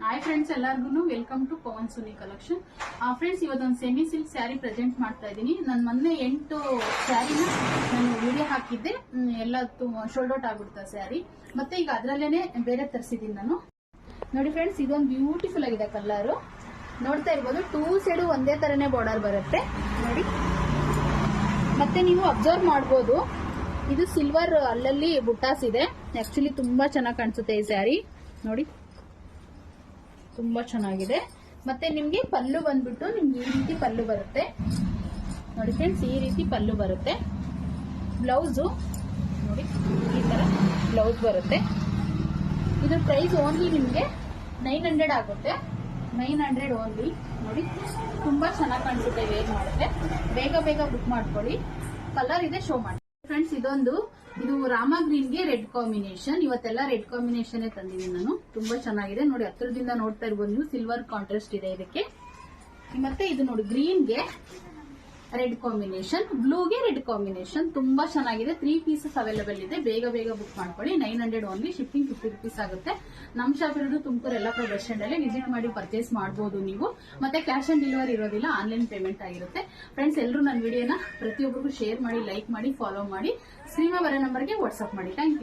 Hi friends, ಎಲ್ಲರಿಗೂ welcome to Pavan Suni collection. Friends, ಇವತ್ತೊಂದು semi silk sari present ಮಾಡ್ತಾ ಇದ್ದೀನಿ. ನಾನು ಮೊನ್ನೆ 8 ಸ್ಯಾರಿನ ನಾನು ವಿಡಿಯೋ ಹಾಕಿದ್ದೆ. ಎಲ್ಲ ಶೋಲ್ಡ್ ಔಟ್ ಆಗ್ಬಿಡ್ತಾ ಸ್ಯಾರಿ. ಮತ್ತೆ ಈಗ ಅದರಲ್ಲೇನೆ ಬೇರೆ ತರಿಸಿದ್ದೀನಿ ನಾನು. ನೋಡಿ ಫ್ರೆಂಡ್ಸ್, ಇದೊಂದು ಬ್ಯೂಟಿಫುಲ್ ಆಗಿದೆ ಕಲರ್. ನೋಡ್ತಾ ಇರ್ಬೋದು, 2 ಸೈಡು ಒಂದೇ ತರನೇ ಬಾರ್ಡರ್ ಬರುತ್ತೆ ನೋಡಿ. ಮತ್ತೆ ನೀವು ಅಬ್ಸರ್ವ್ ಮಾಡ್ಬೋದು, ಇದು ಸಿಲ್ವರ್ ಅಲ್ಲಲ್ಲಿ ಬುಟ್ಟಾಸ್ ಇದೆ. ಆಕ್ಚುಲಿ ತುಂಬಾ ಚೆನ್ನಾಗಿ ಕಾಣಿಸುತ್ತೆ ಈ ಸ್ಯಾರಿ ನೋಡಿ, ತುಂಬಾ ಚೆನ್ನಾಗಿದೆ. ಮತ್ತೆ ನಿಮ್ಗೆ ಪಲ್ಲು ಬಂದ್ಬಿಟ್ಟು ನಿಮ್ಗೆ ಈ ರೀತಿ ಪಲ್ಲು ಬರುತ್ತೆ ನೋಡಿ ಫ್ರೆಂಡ್ಸ್, ಈ ರೀತಿ ಪಲ್ಲು ಬರುತ್ತೆ. ಬ್ಲೌಸು ನೋಡಿ, ಈ ತರ ಬ್ಲೌಸ್ ಬರುತ್ತೆ. ಇದ್ರ ಪ್ರೈಸ್ ಓನ್ಲಿ ನಿಮ್ಗೆ 900 ಆಗುತ್ತೆ. 900 ಓನ್ಲಿ ನೋಡಿ. ತುಂಬಾ ಚೆನ್ನಾಗಿ ಕಾಣಿಸುತ್ತೆ, ವೇರ್ ಮಾಡುತ್ತೆ. ಬೇಗ ಬೇಗ ಬುಕ್ ಮಾಡ್ಕೊಳ್ಳಿ. ಕಲರ್ ಇದೆ, ಶೋ ಮಾಡಿ ಫ್ರೆಂಡ್ಸ್. ಇದು ರಾಮ ಗ್ರೀನ್ ಗೆ ರೆಡ್ ಕಾಂಬಿನೇಷನ್. ಇವತ್ತೆಲ್ಲ ರೆಡ್ ಕಾಂಬಿನೇಷನ್ ತಂದಿದ್ದೀನಿ ನಾನು. ತುಂಬಾ ಚೆನ್ನಾಗಿದೆ ನೋಡಿ, ಹತ್ರದಿಂದ ನೋಡ್ತಾ ಇರ್ಬೋದು ನೀವು. ಸಿಲ್ವರ್ ಕಾಂಟ್ರಾಸ್ಟ್ ಇದೆ ಇದಕ್ಕೆ. ಮತ್ತೆ ಇದು ನೋಡಿ, ಗ್ರೀನ್ ಗೆ ರೆಡ್ ಕಾಂಬಿನೇಷನ್, ಬ್ಲೂಗೆ ರೆಡ್ ಕಾಂಬಿನೇಷನ್. ತುಂಬಾ ಚೆನ್ನಾಗಿದೆ. 3 ಪೀಸಸ್ ಅವೈಲೇಬಲ್ ಇದೆ. ಬೇಗ ಬೇಗ ಬುಕ್ ಮಾಡ್ಕೊಳ್ಳಿ. 900 ಓನ್ಲಿ. ಶಿಪ್ಪಿಂಗ್ 50 rupees ಆಗುತ್ತೆ. ನಮ್ಮ ಶಾಪ್ ಇರೋದು ತುಮಕೂರು ಯಲ್ಲಾಪುರ ಬಸ್ ಸ್ಟ್ಯಾಂಡ್ ಅಲ್ಲಿ. ವಿಸಿಟ್ ಮಾಡಿ ಪರ್ಚೇಸ್ ಮಾಡಬಹುದು ನೀವು. ಮತ್ತೆ ಕ್ಯಾಶ್ ಆನ್ ಡೆಲಿವರಿ ಇರೋದಿಲ್ಲ, ಆನ್ಲೈನ್ ಪೇಮೆಂಟ್ ಆಗಿರುತ್ತೆ. ಫ್ರೆಂಡ್ಸ್, ಎಲ್ಲರೂ ನನ್ನ ವಿಡಿಯೋನ ಪ್ರತಿಯೊಬ್ಬರಿಗೂ ಶೇರ್ ಮಾಡಿ, ಲೈಕ್ ಮಾಡಿ, ಫಾಲೋ ಮಾಡಿ. ಸ್ಕ್ರೀನ್ ಮೇಲೆ ಬರೋ ನಂಬರ್ಗೆ ವಾಟ್ಸ್ಆಪ್ ಮಾಡಿ. Thank you.